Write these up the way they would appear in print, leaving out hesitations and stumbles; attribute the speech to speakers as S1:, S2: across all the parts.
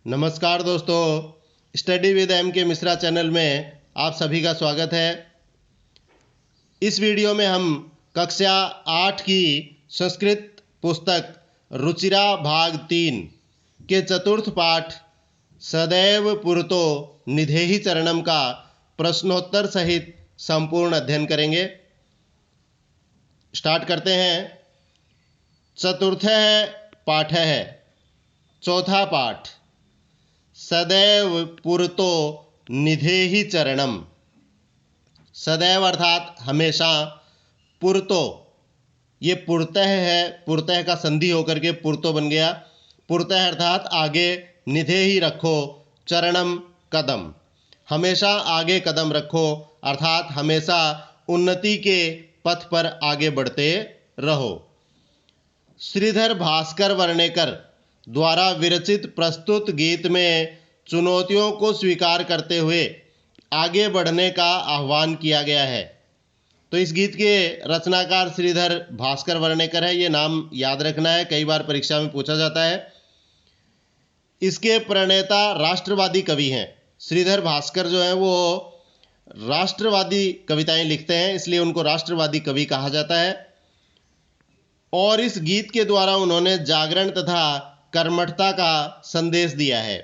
S1: नमस्कार दोस्तों, study with M के मिश्रा चैनल में आप सभी का स्वागत है। इस वीडियो में हम कक्षा 8 की संस्कृत पुस्तक रुचिरा भाग 3 के चतुर्थ पाठ सदैव पुरतो निधेहि चरणम का प्रश्नोत्तर सहित संपूर्ण अध्ययन करेंगे। स्टार्ट करते हैं। चतुर्थ पाठ है, चौथा पाठ सदैव पुरतो निधेहि चरणम। सदैव अर्थात हमेशा, पुरतो ये पुरतः है, पुरतः का संधि होकर के पुरतो बन गया। पुरतः अर्थात आगे, निधेहि रखो, चरणम कदम, हमेशा आगे कदम रखो अर्थात हमेशा उन्नति के पथ पर आगे बढ़ते रहो। श्रीधर भास्कर वर्णेकर द्वारा विरचित प्रस्तुत गीत में चुनौतियों को स्वीकार करते हुए आगे बढ़ने का आह्वान किया गया है। तो इस गीत के रचनाकार श्रीधर भास्कर वर्णेकर है। ये नाम याद रखना है, कई बार परीक्षा में पूछा जाता है। इसके प्रणेता राष्ट्रवादी कवि हैं। श्रीधर भास्कर जो है वो राष्ट्रवादी कविताएं लिखते हैं, इसलिए उनको राष्ट्रवादी कवि कहा जाता है। और इस गीत के द्वारा उन्होंने जागरण तथा कर्मठता का संदेश दिया है।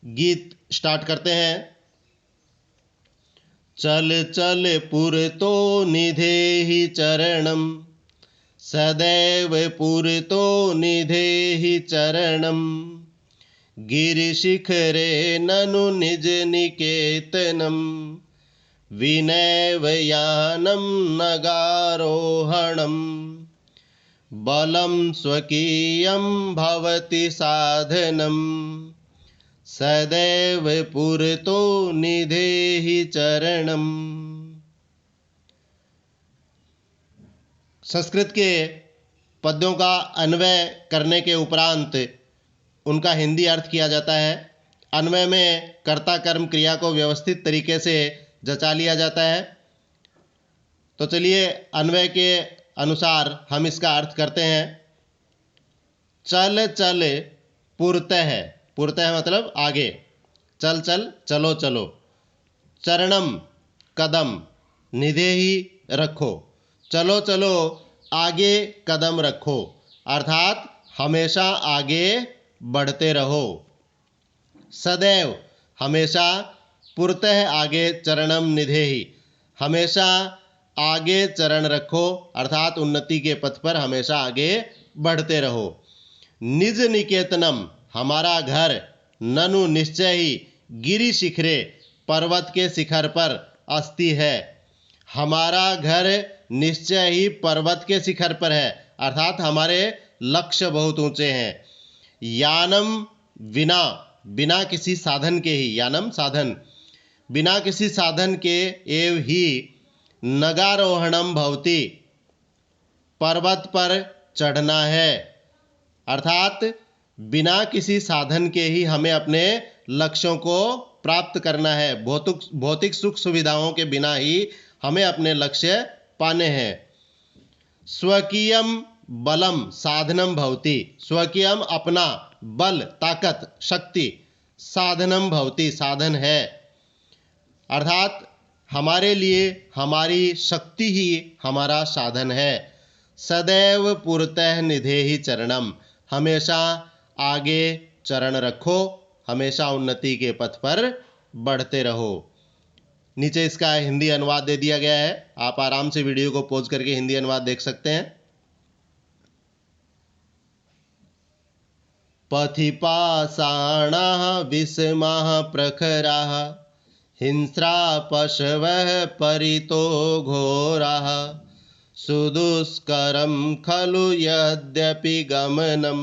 S1: गीत स्टार्ट करते हैं। चल चल पुरतो निधेहि चरणम, सदैव पुरतो निधेहि चरणम, गिरिशिखरे ननु निज निकेतनम, विनयवयानं नगारोहणम्, बलं स्वकीयं भवति साधनं, सदैव पुरतो निधेहि चरणम। संस्कृत के पद्यों का अन्वय करने के उपरांत उनका हिंदी अर्थ किया जाता है। अन्वय में कर्ता कर्म क्रिया को व्यवस्थित तरीके से जचा लिया जाता है। तो चलिए अन्वय के अनुसार हम इसका अर्थ करते हैं। चल चल पुरतः, पुरतः मतलब आगे, चल चल चलो चलो, चरणम कदम, निधेहि रखो, चलो चलो आगे कदम रखो अर्थात हमेशा आगे बढ़ते रहो। सदैव हमेशा, पुरतः आगे, चरणम निधेहि हमेशा आगे चरण रखो अर्थात उन्नति के पथ पर हमेशा आगे बढ़ते रहो। निज निकेतनम हमारा घर, ननु निश्चय ही, गिरि शिखरे पर्वत के शिखर पर अस्ति है, हमारा घर निश्चय ही पर्वत के शिखर पर है अर्थात हमारे लक्ष्य बहुत ऊंचे हैं। यानम बिना, बिना किसी साधन के ही, यानम साधन, बिना किसी साधन के एव ही, नगारोहणम भवति पर्वत पर चढ़ना है अर्थात बिना किसी साधन के ही हमें अपने लक्ष्यों को प्राप्त करना है। भौतिक सुख सुविधाओं के बिना ही हमें अपने लक्ष्य पाने हैं। स्वकीयम बलम साधनम भवति, स्वकीयम अपना, बल ताकत शक्ति, साधनम भवति साधन है अर्थात हमारे लिए हमारी शक्ति ही हमारा साधन है। सदैव पुरतः निधेहि चरणम हमेशा आगे चरण रखो, हमेशा उन्नति के पथ पर बढ़ते रहो। नीचे इसका हिंदी अनुवाद दे दिया गया है, आप आराम से वीडियो को पॉज करके हिंदी अनुवाद देख सकते हैं। पथि पाषाणाः विषमाः प्रखराः, हिंस्रा पशवः परितो घोराः, सुदुष्करं खलु यद्यपि गमनं,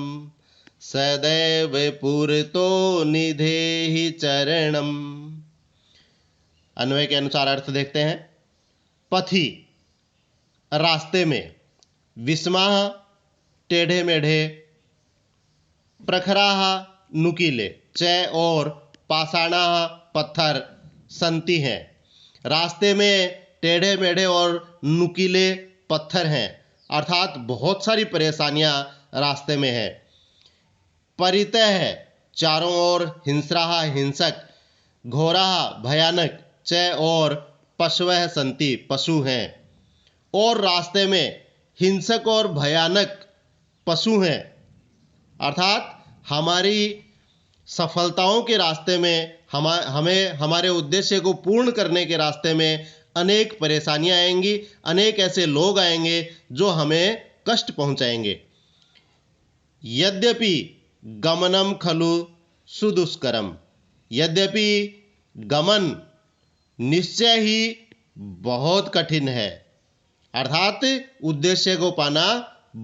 S1: सदैव पुरतो निधेहि चरणम। अन्वय के अनुसार अर्थ देखते हैं। पथि रास्ते में, विषमाः टेढ़े मेढ़े, प्रखराः नुकीले, चय और पाषाणाः पत्थर, संति हैं। रास्ते में टेढ़े मेढ़े और नुकीले पत्थर हैं अर्थात बहुत सारी परेशानियां रास्ते में है। परितः है, चारों ओर हिंस्राः हिंसक, घोराः भयानक, च और पशवः सन्ति पशु हैं। और रास्ते में हिंसक और भयानक पशु हैं, अर्थात हमारी सफलताओं के रास्ते में हमें हमारे उद्देश्य को पूर्ण करने के रास्ते में अनेक परेशानियां आएंगी, अनेक ऐसे लोग आएंगे जो हमें कष्ट पहुंचाएंगे। यद्यपि गमनम खलु सुदुष्करम, यद्यपि गमन निश्चय ही बहुत कठिन है, अर्थात उद्देश्य को पाना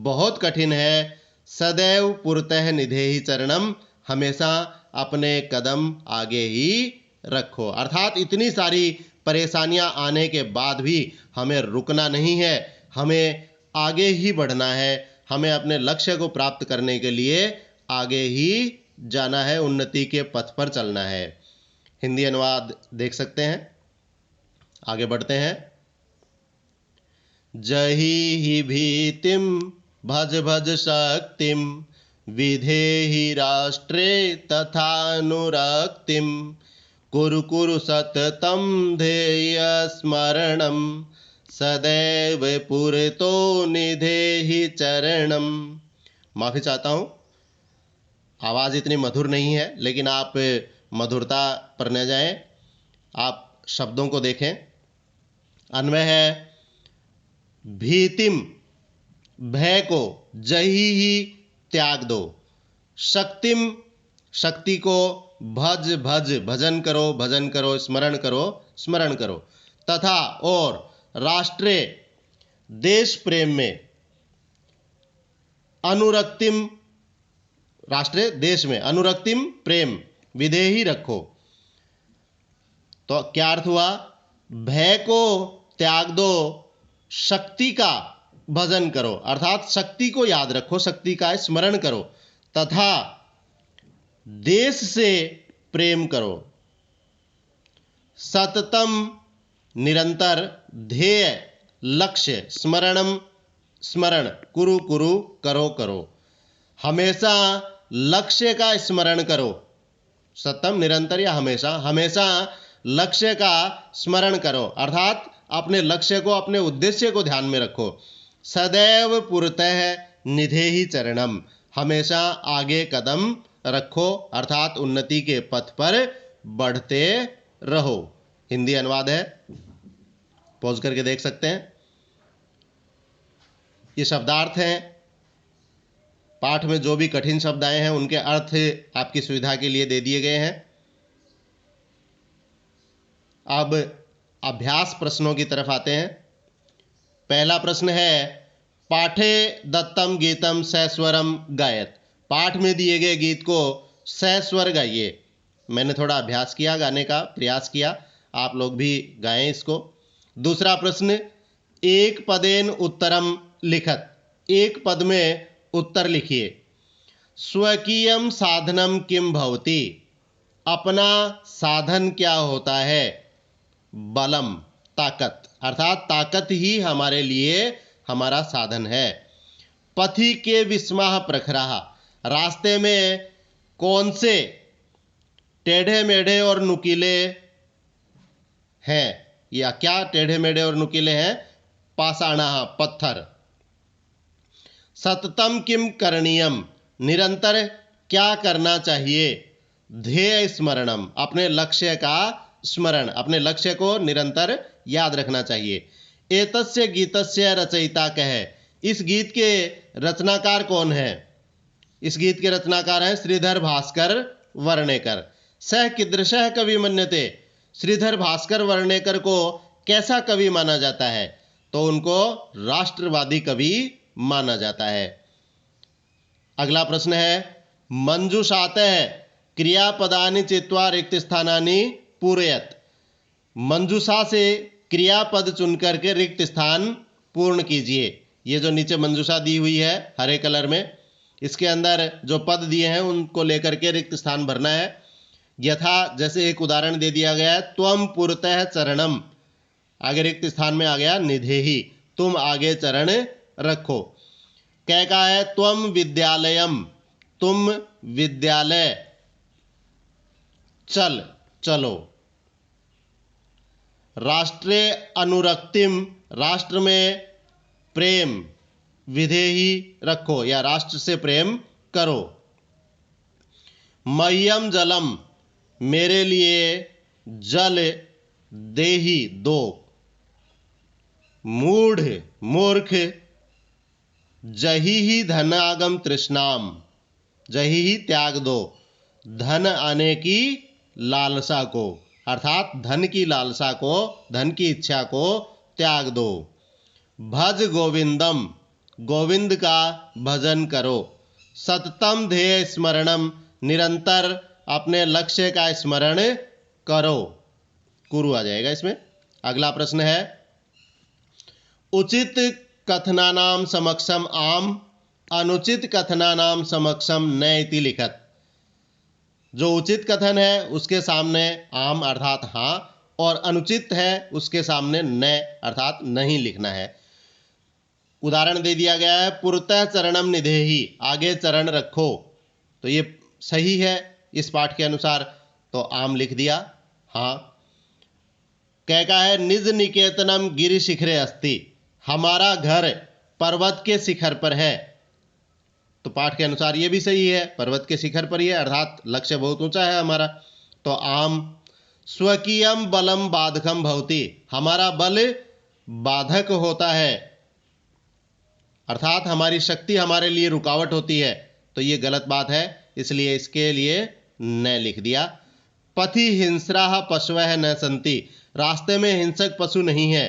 S1: बहुत कठिन है। सदैव पुरतः निधेहि चरणम, हमेशा अपने कदम आगे ही रखो, अर्थात इतनी सारी परेशानियां आने के बाद भी हमें रुकना नहीं है, हमें आगे ही बढ़ना है, हमें अपने लक्ष्य को प्राप्त करने के लिए आगे ही जाना है, उन्नति के पथ पर चलना है। हिंदी अनुवाद देख सकते हैं। आगे बढ़ते हैं। जहि ही भीतिम भज भज शक्तिम, विधेहि राष्ट्रे तथानुरक्तिम, कुरु कुरु सततम ध्येय स्मरणम, सदैव पुरतो निधेहि चरणम। माफी चाहता हूँ, आवाज़ इतनी मधुर नहीं है, लेकिन आप मधुरता पर न जाएं, आप शब्दों को देखें। अन्वय है भीतिम, भय को, जही ही त्याग दो, शक्तिम, शक्ति को, भज भज, भजन करो, भजन करो, स्मरण करो, स्मरण करो, तथा और राष्ट्रे, देश प्रेम में, अनुरक्तिम, राष्ट्रे देश में, अनुरक्तिम प्रेम, विधेहि रखो। तो क्या अर्थ हुआ? भय को त्याग दो, शक्ति का भजन करो, अर्थात शक्ति को याद रखो, शक्ति का स्मरण करो, तथा देश से प्रेम करो। सततम निरंतर, ध्येय लक्ष्य, स्मरणम स्मरण, कुरु कुरु करो करो, हमेशा लक्ष्य का स्मरण करो। सततम निरंतर या हमेशा, हमेशा लक्ष्य का स्मरण करो, अर्थात अपने लक्ष्य को, अपने उद्देश्य को ध्यान में रखो। सदैव पुरतः निधेहि चरणम, हमेशा आगे कदम रखो, अर्थात उन्नति के पथ पर बढ़ते रहो। हिंदी अनुवाद है, पॉज करके देख सकते हैं। ये शब्दार्थ हैं। पाठ में जो भी कठिन शब्द आए हैं उनके अर्थ आपकी सुविधा के लिए दे दिए गए हैं। अब अभ्यास प्रश्नों की तरफ आते हैं। पहला प्रश्न है, पाठे दत्तम गीतम सस्वरम गायत, पाठ में दिए गए गीत को सस्वर गाइए। मैंने थोड़ा अभ्यास किया, गाने का प्रयास किया, आप लोग भी गाएं इसको। दूसरा प्रश्न, एक पदेन उत्तरम लिखत, एक पद में उत्तर लिखिए। स्वकीयम साधनम किम भवति, अपना साधन क्या होता है? बलम, ताकत, अर्थात ताकत ही हमारे लिए हमारा साधन है। पथि के विस्माह प्रखराः, रास्ते में कौन से टेढ़े मेढ़े और नुकीले हैं, या क्या टेढ़े मेढ़े और नुकीले हैं? पाषाणाः, पत्थर। सततम किम करणीयम, निरंतर क्या करना चाहिए? ध्येय स्मरणम, अपने लक्ष्य का स्मरण, अपने लक्ष्य को निरंतर याद रखना चाहिए। एतस्य गीतस्य रचयिता कः, इस गीत के रचनाकार कौन है? इस गीत के रचनाकार हैं श्रीधर भास्कर वर्णेकर। सह कीदृशः कवि मन्यते, श्रीधर भास्कर वर्णेकर को कैसा कवि माना जाता है? तो उनको राष्ट्रवादी कवि माना जाता है। अगला प्रश्न है, मंजूषातः क्रियापदानि चित्वा रिक्त स्थानानि पूरयत, मंजूषा से क्रियापद चुनकर के रिक्त स्थान पूर्ण कीजिए। ये जो नीचे मंजूषा दी हुई है हरे कलर में, इसके अंदर जो पद दिए हैं उनको लेकर के रिक्त स्थान भरना है। यथा, जैसे एक उदाहरण दे दिया गया है, त्वम पुरतः चरणम, आगे रिक्त स्थान में आ गया निधेहि, तुम आगे चरण रखो। क्या कहा है? त्वम विद्यालयम, तुम विद्यालय चल चलो। राष्ट्रे अनुरक्तिम, राष्ट्र में प्रेम, विधेयी रखो या राष्ट्र से प्रेम करो। मह्यम जलम, मेरे लिए जल देही दो। मूढ़, मूर्ख, जही ही धनागम तृष्णाम, जही ही त्याग दो धन आने की लालसा को, अर्थात धन की लालसा को, धन की इच्छा को त्याग दो। भज गोविंदम, गोविंद का भजन करो। सततम ध्येय स्मरणम, निरंतर अपने लक्ष्य का स्मरण करो। कुरु आ जाएगा इसमें। अगला प्रश्न है, उचित कथनानाम समक्षम आम, अनुचित कथनानाम समक्षम न इति लिखत। जो उचित कथन है उसके सामने आम अर्थात हाँ, और अनुचित है उसके सामने न अर्थात नहीं लिखना है। उदाहरण दे दिया गया है, पुरतः चरणम निधेहि, आगे चरण रखो। तो ये सही है इस पाठ के अनुसार, तो आम लिख दिया हाँ। क्या है, निज निकेतनम गिरि शिखरे अस्ति, हमारा घर पर्वत के शिखर पर है। तो पाठ के अनुसार ये भी सही है, पर्वत के शिखर पर ही है, अर्थात लक्ष्य बहुत ऊंचा है हमारा। तो आम। स्वकीयम बलम बाधकम भवति, हमारा बल बाधक होता है, अर्थात हमारी शक्ति हमारे लिए रुकावट होती है। तो ये गलत बात है, इसलिए इसके लिए न लिख दिया। पथि हिंस्राः पशवः न सन्ति, रास्ते में हिंसक पशु नहीं है।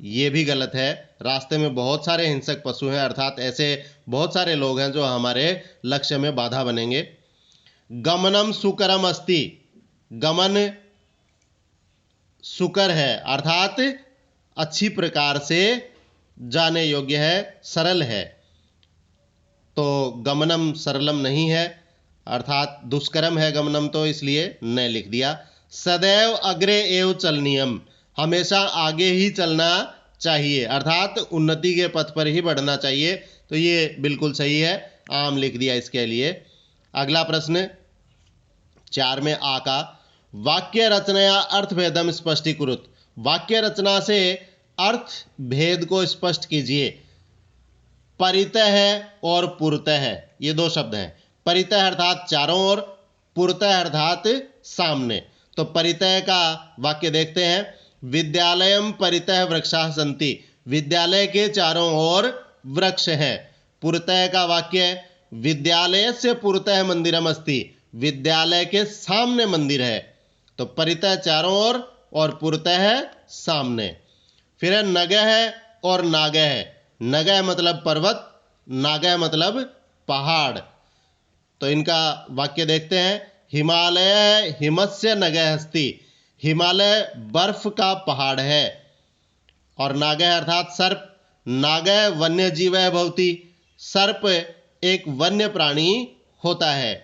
S1: ये भी गलत है, रास्ते में बहुत सारे हिंसक पशु हैं, अर्थात ऐसे बहुत सारे लोग हैं जो हमारे लक्ष्य में बाधा बनेंगे। गमनम सुकरम अस्ति, गमन सुकर है, अर्थात अच्छी प्रकार से जाने योग्य है, सरल है। तो गमनम सरलम नहीं है, अर्थात दुष्करम है गमनम, तो इसलिए न लिख दिया। सदैव अग्रे एव चलनीयम, हमेशा आगे ही चलना चाहिए, अर्थात उन्नति के पथ पर ही बढ़ना चाहिए। तो ये बिल्कुल सही है, आम लिख दिया इसके लिए। अगला प्रश्न 4 में आ का, वाक्य रचनाया अर्थ भेदम स्पष्टीकुरुत, वाक्य रचना से अर्थ भेद को स्पष्ट कीजिए। परितः और पुरतः, ये 2 शब्द हैं। परितः अर्थात चारों ओर, पुरतः अर्थात सामने। तो परितः का वाक्य देखते हैं, विद्यालयम परितः वृक्षाः सन्ति, विद्यालय के चारों ओर वृक्ष है। पुरतः का वाक्य, विद्यालयस्य पुरतः मंदिरम अस्ति, विद्यालय के सामने मंदिर है। तो परितः चारों ओर और पुरतः सामने। फिर है नगः और नागः, नगः मतलब पर्वत, नागः मतलब पहाड़। तो इनका वाक्य देखते हैं, हिमालय हिमस्य नगः अस्ति, हिमालय बर्फ का पहाड़ है। और नागः अर्थात सर्प, नागः वन्य जीव भवति, सर्प एक वन्य प्राणी होता है।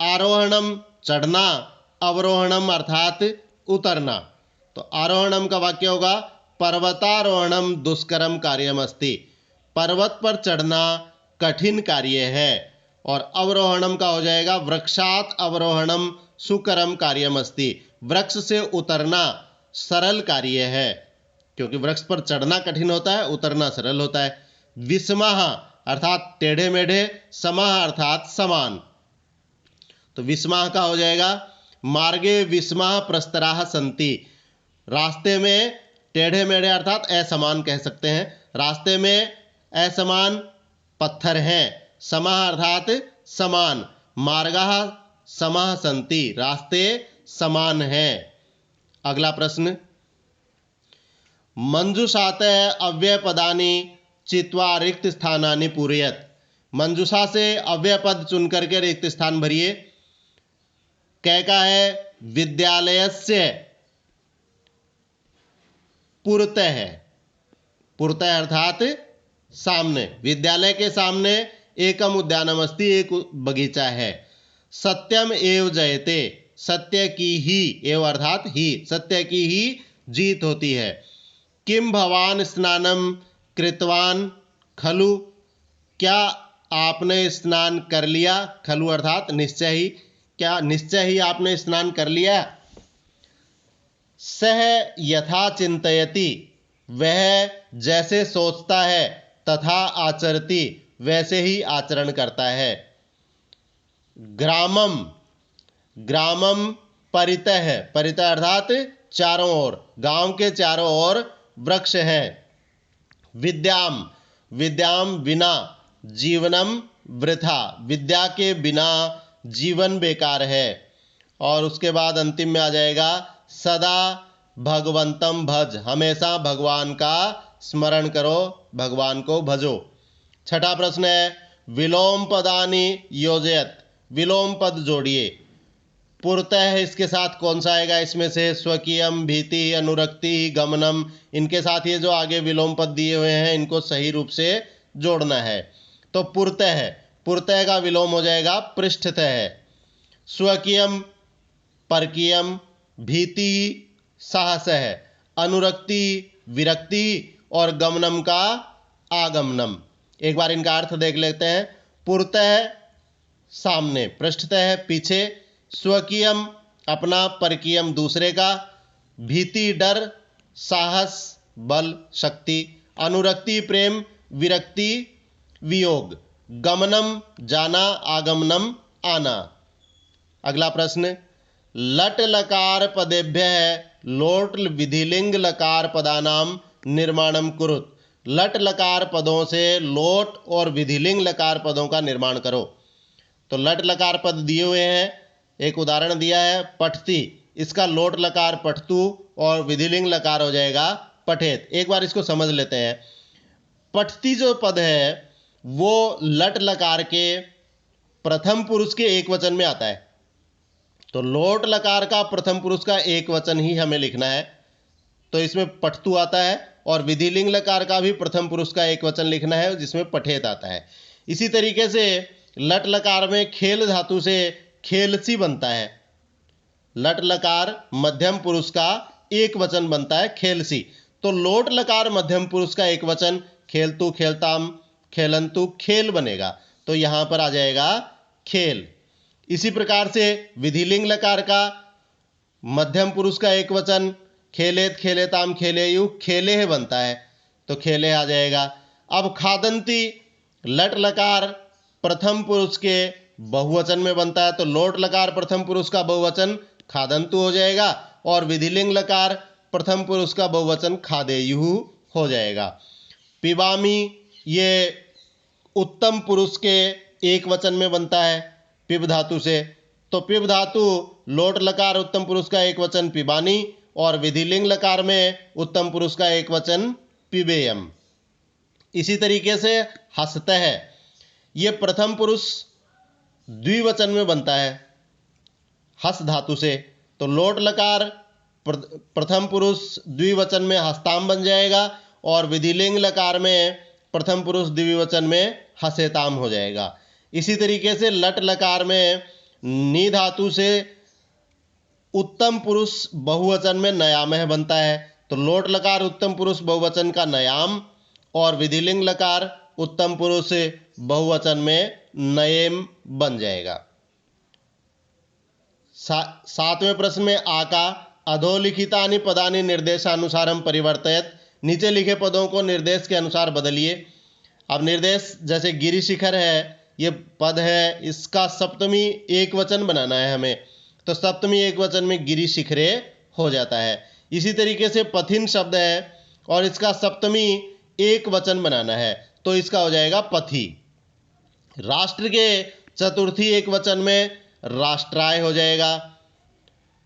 S1: आरोहणम चढ़ना, अवरोहणम अर्थात उतरना। तो आरोहणम का वाक्य होगा, पर्वतारोहणम दुष्करम कार्यम अस्ति, पर्वत पर चढ़ना कठिन कार्य है। और अवरोहणम का हो जाएगा, वृक्षात अवरोहणम सुकरम कार्यम अस्ति, वृक्ष से उतरना सरल कार्य है, क्योंकि वृक्ष पर चढ़ना कठिन होता है, उतरना सरल होता है। विस्मः अर्थात टेढ़े मेढ़े, समः अर्थात समान। तो विस्मः का हो जाएगा, मार्गे विस्मः प्रस्तराः सन्ति, रास्ते में टेढ़े मेढ़े अर्थात असमान कह सकते हैं, रास्ते में असमान पत्थर हैं। समः अर्थात समान, मार्गाः समः सन्ति, रास्ते समान हैं। अगला प्रश्न, मंजुषातः अव्यय पदानि चित्वा रिक्त स्थानानि पूरयत, मंजुषा से अव्यय पद चुन करके रिक्त स्थान भरिए। क्या है, विद्यालयस्य पुरतः है, पुरतः अर्थात सामने, विद्यालय के सामने एकम उद्यानम अस्ति, एक बगीचा है। सत्यम एव जयते, सत्य की ही, एव अर्थात ही, सत्य की ही जीत होती है। किम भवान स्नानम कृतवान खलु, क्या आपने स्नान कर लिया, खलु अर्थात निश्चय ही, क्या निश्चय ही आपने स्नान कर लिया? सह यथा चिंतयति, वह जैसे सोचता है, तथा आचरति, वैसे ही आचरण करता है। ग्रामम, ग्रामम परितः, परितः अर्थात चारों ओर, गांव के चारों ओर वृक्ष हैं। विद्याम, विद्याम बिना, जीवनम वृथा, विद्या के बिना जीवन बेकार है। और उसके बाद अंतिम में आ जाएगा सदा भगवंतम भज, हमेशा भगवान का स्मरण करो, भगवान को भजो। छठा प्रश्न है विलोम पदानि योजयत, विलोम पद जोड़िए। पुरतः इसके साथ कौन सा आएगा? इसमें से स्वकीयम, भीति, अनुरक्ति, गमनम, इनके साथ ये जो आगे विलोम पद दिए हुए हैं इनको सही रूप से जोड़ना है। तो पुरतः, पुरतः का विलोम हो जाएगा पृष्ठतः। स्वकीयम परकीयम, भीति साहसः, अनुरक्ति विरक्ति, और गमनम का आगमनम। एक बार इनका अर्थ देख लेते हैं। पुरतः सामने, पृष्ठतः पीछे, स्वकीयम अपना, परकीयम दूसरे का, भीति डर, साहस बल शक्ति, अनुरक्ति प्रेम, विरक्ति वियोग, गमनम जाना, आगमनम आना। अगला प्रश्न लट लकार पदेभ्य लोट विधिलिंग लकार पदानाम निर्माणम कुरुत, लट लकार पदों से लोट और विधिलिंग लकार पदों का निर्माण करो। तो लट लकार पद दिए हुए हैं, एक उदाहरण दिया है पठती, इसका लोट लकार पठतु और विधिलिंग लकार हो जाएगा पठेत। एक बार इसको समझ लेते हैं। पठती जो पद है वो लट लकार के प्रथम पुरुष के एक वचन में आता है, तो लोट लकार का प्रथम पुरुष का एक वचन ही हमें लिखना है, तो इसमें पठतु आता है। और विधिलिंग लकार का भी प्रथम पुरुष का एक वचन लिखना है जिसमें पठेत आता है। इसी तरीके से लट लकार में खेल धातु से खेलसी बनता है। लट लकार मध्यम पुरुष का एक वचन बनता है खेलसी, तो लोट लकार मध्यम पुरुष का एक वचन खेलतु खेलताम खेलंतु खेल बनेगा, तो यहां पर आ जाएगा खेल। इसी प्रकार से विधिलिंग लकार का मध्यम पुरुष का एक वचन खेलेत खेलेताम खेलेयु खेले बनता है, तो खेले आ जाएगा। अब खादंती लट लकार प्रथम पुरुष के बहुवचन में बनता है, तो लोट लकार प्रथम पुरुष का बहुवचन खादंतु हो जाएगा, और विधिलिंग लकार प्रथम पुरुष का बहुवचन खादेयु हो जाएगा। पिबामी ये उत्तम पुरुष के एक वचन में बनता है पिब धातु से, तो पिब धातु लोट लकार उत्तम पुरुष का एक वचन पिबानी, और विधिलिंग लकार में उत्तम पुरुष का एक वचन पिबेयम। इसी तरीके से हसतः ये प्रथम पुरुष द्विवचन में बनता है हस धातु से, तो लोट लकार प्रथम पुरुष द्विवचन में हस्ताम बन जाएगा, और विधिलिंग लकार में प्रथम पुरुष द्विवचन में हसेताम हो जाएगा। इसी तरीके से लट लकार में नी धातु से उत्तम पुरुष बहुवचन में नयामह बनता है, तो लोट लकार उत्तम पुरुष बहुवचन का नयाम, और विधिलिंग लकार उत्तम पुरुष बहुवचन में नयेम बन जाएगा। सातवें प्रश्न में आका अधोलिखितानि पदानि निर्देशानुसारम परिवर्तयत, नीचे लिखे पदों को निर्देश के अनुसार बदलिए। अब निर्देश जैसे गिरि शिखर है, ये पद है, इसका सप्तमी एक वचन बनाना है हमें, तो सप्तमी एक वचन में गिरि शिखरे हो जाता है। इसी तरीके से पथिन शब्द है और इसका सप्तमी एक वचन बनाना है, तो इसका हो जाएगा पथी। राष्ट्र के चतुर्थी एक वचन में राष्ट्राय हो जाएगा।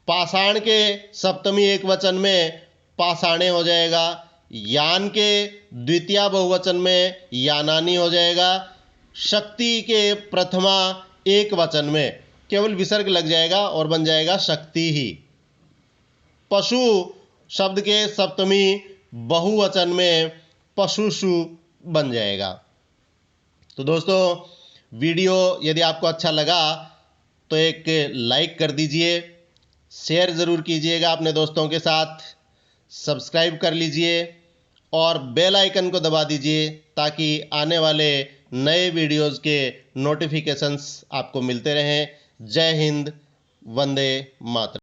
S1: पाषाण के सप्तमी एक वचन में पाषाणे हो जाएगा। यान के द्वितीय बहुवचन में यानानी हो जाएगा। शक्ति के प्रथमा एक वचन में केवल विसर्ग लग जाएगा और बन जाएगा शक्ति ही। पशु शब्द के सप्तमी बहुवचन में पशुषु बन जाएगा। तो दोस्तों वीडियो यदि आपको अच्छा लगा तो एक लाइक कर दीजिए, शेयर ज़रूर कीजिएगा अपने दोस्तों के साथ, सब्सक्राइब कर लीजिए और बेल आइकन को दबा दीजिए ताकि आने वाले नए वीडियोज़ के नोटिफिकेशंस आपको मिलते रहें। जय हिंद, वंदे मातरम।